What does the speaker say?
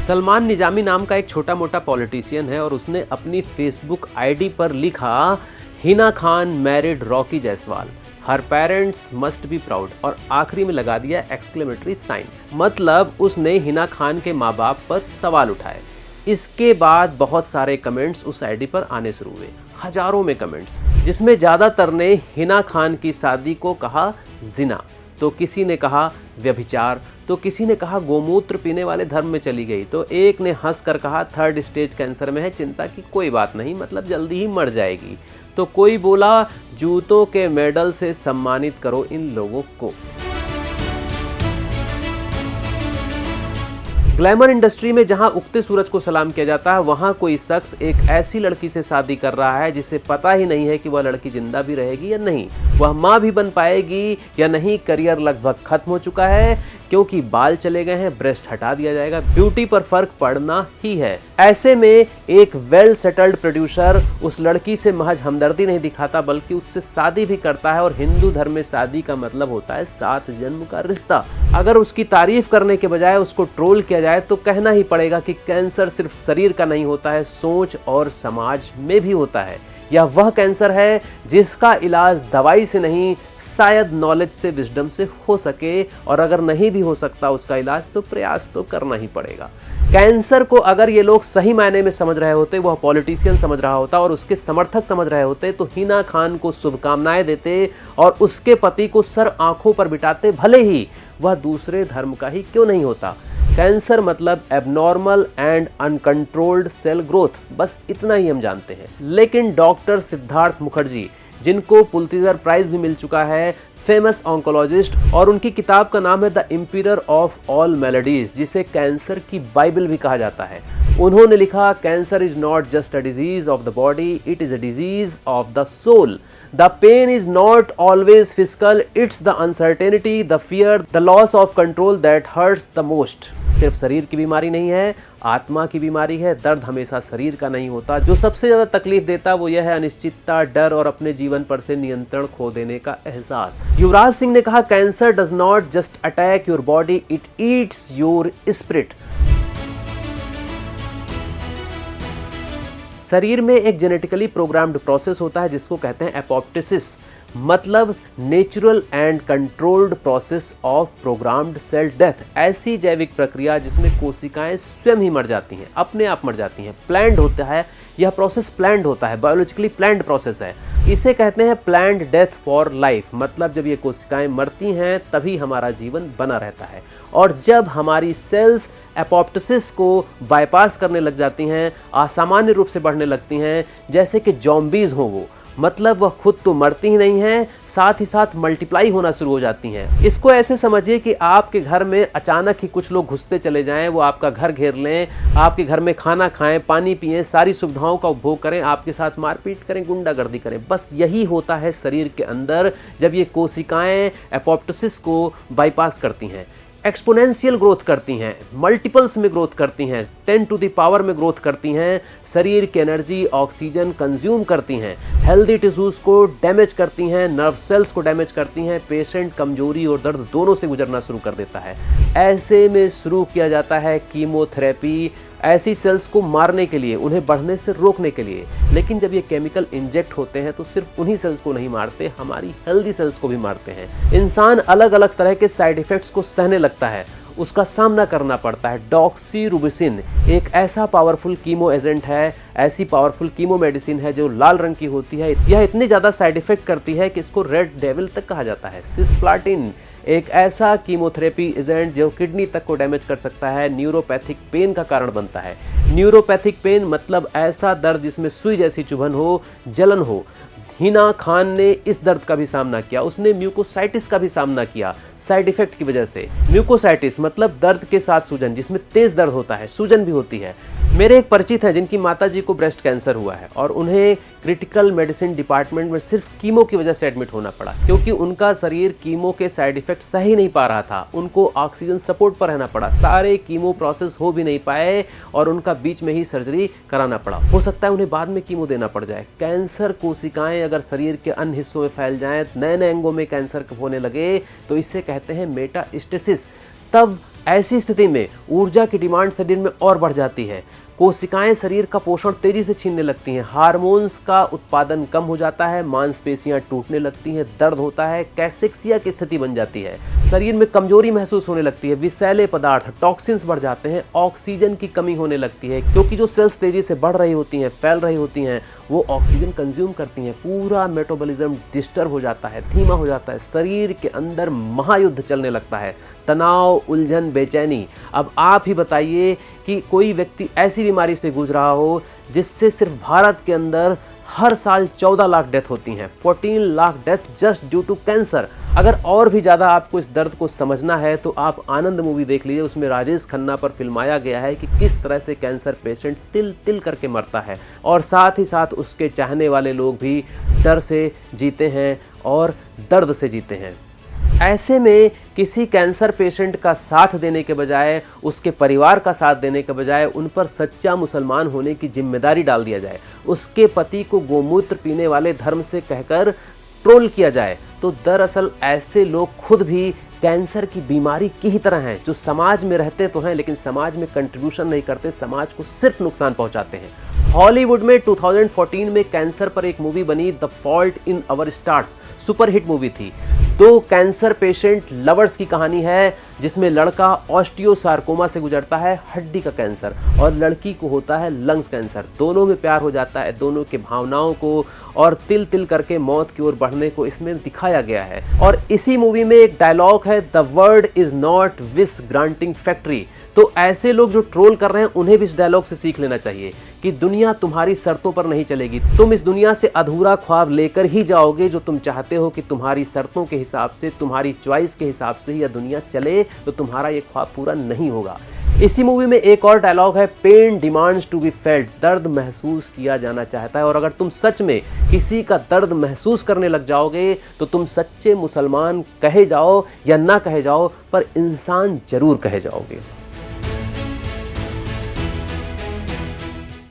सलमान निजामी नाम का एक छोटा मोटा पॉलिटिशियन है और उसने अपनी फेसबुक आईडी पर लिखा, Hina Khan married Rocky Jaiswal, her parents must be proud, और आखिरी में लगा दिया एक्सक्लेमेटरी साइन। मतलब उसने हिना खान के माँ बाप पर सवाल उठाए। इसके बाद बहुत सारे कमेंट्स उस आईडी पर आने शुरू हुए, हजारों में कमेंट्स, जिसमें ज़्यादातर ने हिना खान की शादी को कहा जिना, तो किसी ने कहा व्यभिचार, तो किसी ने कहा गोमूत्र पीने वाले धर्म में चली गई, तो एक ने हंस कर कहा 3rd स्टेज कैंसर में है, चिंता की कोई बात नहीं, मतलब जल्दी ही मर जाएगी। तो कोई बोला जूतों के मेडल से सम्मानित करो इन लोगों को। ग्लैमर इंडस्ट्री में जहां उगते सूरज को सलाम किया जाता है, वहां कोई शख्स एक ऐसी लड़की से शादी कर रहा है जिसे पता ही नहीं है कि वह लड़की जिंदा भी रहेगी या नहीं, वह मां भी बन पाएगी या नहीं, करियर लगभग खत्म हो चुका है क्योंकि बाल चले गए हैं, ब्रेस्ट हटा दिया जाएगा, ब्यूटी पर फर्क पड़ना ही है। ऐसे में एक वेल सेटल्ड प्रोड्यूसर उस लड़की से महज हमदर्दी नहीं दिखाता बल्कि उससे शादी भी करता है, और हिंदू धर्म में शादी का मतलब होता है 7 जन्म का रिश्ता। अगर उसकी तारीफ करने के बजाय उसको ट्रोल किया जाए तो कहना ही पड़ेगा कि कैंसर सिर्फ शरीर का नहीं होता है, सोच और समाज में भी होता है। यह वह कैंसर है जिसका इलाज दवाई से नहीं, शायद नॉलेज से, विजडम से हो सके, और अगर नहीं भी हो सकता उसका इलाज तो प्रयास तो करना ही पड़ेगा। कैंसर को अगर ये लोग सही मायने में समझ रहे होते, वह पॉलिटिशियन समझ रहा होता और उसके समर्थक समझ रहे होते, तो हिना खान को शुभकामनाएं देते और उसके पति को सर आंखों पर बिठाते, भले ही वह दूसरे धर्म का ही क्यों नहीं होता। कैंसर मतलब abnormal and uncontrolled cell growth, बस इतना ही हम जानते हैं। लेकिन डॉक्टर सिद्धार्थ मुखर्जी, जिनको पुलित्जर प्राइज भी मिल चुका है, फेमस ऑन्कोलॉजिस्ट, और उनकी किताब का नाम है the emperor of all maladies, जिसे कैंसर की बाइबल भी कहा जाता है। उन्होंने लिखा, cancer is not just a disease of the body, it is a disease of the soul. The pain is not always physical, it's the uncertainty, the fear, the loss of control that hurts the most. सिर्फ शरीर की बीमारी नहीं है, आत्मा की बीमारी है। दर्द हमेशा शरीर का नहीं होता। जो सबसे ज़्यादा तकलीफ देता वो यह है अनिश्चितता, डर और अपने जीवन पर से नियंत्रण खो देने का एहसास। युवराज सिंह ने कहा, cancer does not just attack your body, it eats your spirit. शरीर में एक जेनेटिकली प्रोग्राम्ड प्रोसेस होता है जिसको कहते हैं एपोप्टोसिस, मतलब natural and controlled process of programmed cell death. ऐसी जैविक प्रक्रिया जिसमें कोशिकाएं स्वयं ही मर जाती हैं, अपने आप मर जाती हैं, प्लान्ड होता है। यह प्रोसेस प्लान्ड होता है, बायोलॉजिकली प्लान्ड प्रोसेस है। इसे कहते हैं प्लान्ड डेथ फॉर लाइफ, मतलब जब ये कोशिकाएं मरती हैं तभी हमारा जीवन बना रहता है। और जब हमारी सेल्स एपोप्टोसिस को बाईपास करने लग जाती हैं, असामान्य रूप से बढ़ने लगती हैं, जैसे कि जॉम्बीज हो वो, मतलब वह खुद तो मरती ही नहीं हैं, साथ ही साथ मल्टीप्लाई होना शुरू हो जाती हैं। इसको ऐसे समझिए कि आपके घर में अचानक ही कुछ लोग घुसते चले जाएं, वो आपका घर घेर लें, आपके घर में खाना खाएं, पानी पिएं, सारी सुविधाओं का उपभोग करें, आपके साथ मारपीट करें, गुंडागर्दी करें। बस यही होता है शरीर के अंदर जब ये कोशिकाएं एपोप्टोसिस को बाईपास करती हैं, एक्सपोनेंशियल ग्रोथ करती हैं, मल्टीपल्स में ग्रोथ करती हैं, 10 टू द पावर में ग्रोथ करती हैं, शरीर की एनर्जी ऑक्सीजन कंज्यूम करती हैं, हेल्दी टिश्यूज को डैमेज करती हैं, नर्व सेल्स को डैमेज करती हैं, पेशेंट कमजोरी और दर्द दोनों से गुजरना शुरू कर देता है। ऐसे में शुरू किया जाता है कीमोथेरेपी, ऐसी सेल्स को मारने के लिए, उन्हें बढ़ने से रोकने के लिए। लेकिन जब ये केमिकल इंजेक्ट होते हैं तो सिर्फ उन्हीं सेल्स को नहीं मारते, हमारी हेल्दी सेल्स को भी मारते हैं। इंसान अलग अलग तरह के साइड इफेक्ट्स को सहने लगता है, उसका सामना करना पड़ता है। डॉक्सीरुबिसिन एक ऐसा पावरफुल कीमो एजेंट है, ऐसी पावरफुल कीमो मेडिसिन है जो लाल रंग की होती है। यह इतनी ज़्यादा साइड इफेक्ट करती है कि इसको रेड डेविल तक कहा जाता है। सिस्प्लाटिन एक ऐसा कीमोथेरेपी एजेंट जो किडनी तक को डैमेज कर सकता है, न्यूरोपैथिक पेन का कारण बनता है। न्यूरोपैथिक पेन मतलब ऐसा दर्द जिसमें सुई जैसी चुभन हो, जलन हो। हिना खान ने इस दर्द का भी सामना किया, उसने म्यूकोसाइटिस का भी सामना किया साइड इफेक्ट की वजह से। म्यूकोसाइटिस मतलब दर्द के साथ सूजन, जिसमें तेज दर्द होता है, सूजन भी होती है। मेरे एक परिचित हैं जिनकी माताजी को ब्रेस्ट कैंसर हुआ है और उन्हें क्रिटिकल मेडिसिन डिपार्टमेंट में सिर्फ कीमो की वजह से एडमिट होना पड़ा, क्योंकि उनका शरीर कीमो के साइड इफेक्ट सही नहीं पा रहा था। उनको ऑक्सीजन सपोर्ट पर रहना पड़ा, सारे कीमो प्रोसेस हो भी नहीं पाए और उनका बीच में ही सर्जरी कराना पड़ा। हो सकता है उन्हें बाद में कीमो देना पड़ जाए। कैंसर कोशिकाएं अगर शरीर के अन्य हिस्सों में फैल जाएं, नए नए अंगों में कैंसर होने लगे, तो इसे कहते हैं मेटास्टेसिस। तब ऐसी स्थिति में ऊर्जा की डिमांड शरीर में और बढ़ जाती है, कोशिकाएं शरीर का पोषण तेजी से छीनने लगती हैं, हार्मोन्स का उत्पादन कम हो जाता है, मांसपेशियां टूटने लगती हैं, दर्द होता है, कैसेक्सिया की स्थिति बन जाती है, शरीर में कमजोरी महसूस होने लगती है, विषैले पदार्थ टॉक्सिन्स बढ़ जाते हैं, ऑक्सीजन की कमी होने लगती है, क्योंकि जो सेल्स तेजी से बढ़ रही होती हैं, फैल रही होती हैं, वो ऑक्सीजन कंज्यूम करती हैं, पूरा मेटाबॉलिज्म डिस्टर्ब हो जाता है, धीमा हो जाता है, शरीर के अंदर महायुद्ध चलने लगता है, तनाव, उलझन, बेचैनी। अब आप ही बताइए कि कोई व्यक्ति ऐसी बीमारी से गुजर रहा हो जिससे सिर्फ भारत के अंदर हर साल 14 लाख डेथ होती हैं, 14 lakh death just due to cancer. अगर और भी ज़्यादा आपको इस दर्द को समझना है तो आप आनंद मूवी देख लीजिए, उसमें राजेश खन्ना पर फिल्माया गया है कि किस तरह से कैंसर पेशेंट तिल तिल करके मरता है, और साथ ही साथ उसके चाहने वाले लोग भी डर से जीते हैं और दर्द से जीते हैं। ऐसे में किसी कैंसर पेशेंट का साथ देने के बजाय, उसके परिवार का साथ देने के बजाय उन पर सच्चा मुसलमान होने की जिम्मेदारी डाल दिया जाए, उसके पति को गोमूत्र पीने वाले धर्म से कहकर ट्रोल किया जाए, तो दरअसल ऐसे लोग खुद भी कैंसर की बीमारी की ही तरह हैं, जो समाज में रहते तो हैं लेकिन समाज में कंट्रीब्यूशन नहीं करते, समाज को सिर्फ नुकसान पहुंचाते हैं। हॉलीवुड में 2014 में कैंसर पर एक मूवी बनी, the fault in our stars, super hit movie थी। दो कैंसर पेशेंट लवर्स की कहानी है, जिसमें लड़का ऑस्टियोसार्कोमा से गुजरता है, हड्डी का कैंसर, और लड़की को होता है लंग्स कैंसर। दोनों में प्यार हो जाता है, दोनों के भावनाओं को और तिल तिल करके मौत की ओर बढ़ने को इसमें दिखाया गया है। और इसी मूवी में एक डायलॉग है, the world is not wish granting factory. तो ऐसे लोग जो ट्रोल कर रहे हैं उन्हें भी इस डायलॉग से सीख लेना चाहिए कि दुनिया तुम्हारी शर्तों पर नहीं चलेगी, तुम इस दुनिया से अधूरा ख्वाब लेकर ही जाओगे जो तुम चाहते हो कि तुम्हारी शर्तों के हिसाब से, तुम्हारी चॉइस के हिसाब से यह दुनिया चले, तो तुम्हारा ये ख्वाब पूरा नहीं होगा। इसी मूवी में एक और डायलॉग है, pain demands to be felt, दर्द महसूस किया जाना चाहता है, और अगर तुम सच में किसी का दर्द महसूस करने लग जाओगे तो तुम सच्चे मुसलमान कहे जाओ या ना कहे जाओ, पर इंसान जरूर कहे जाओगे।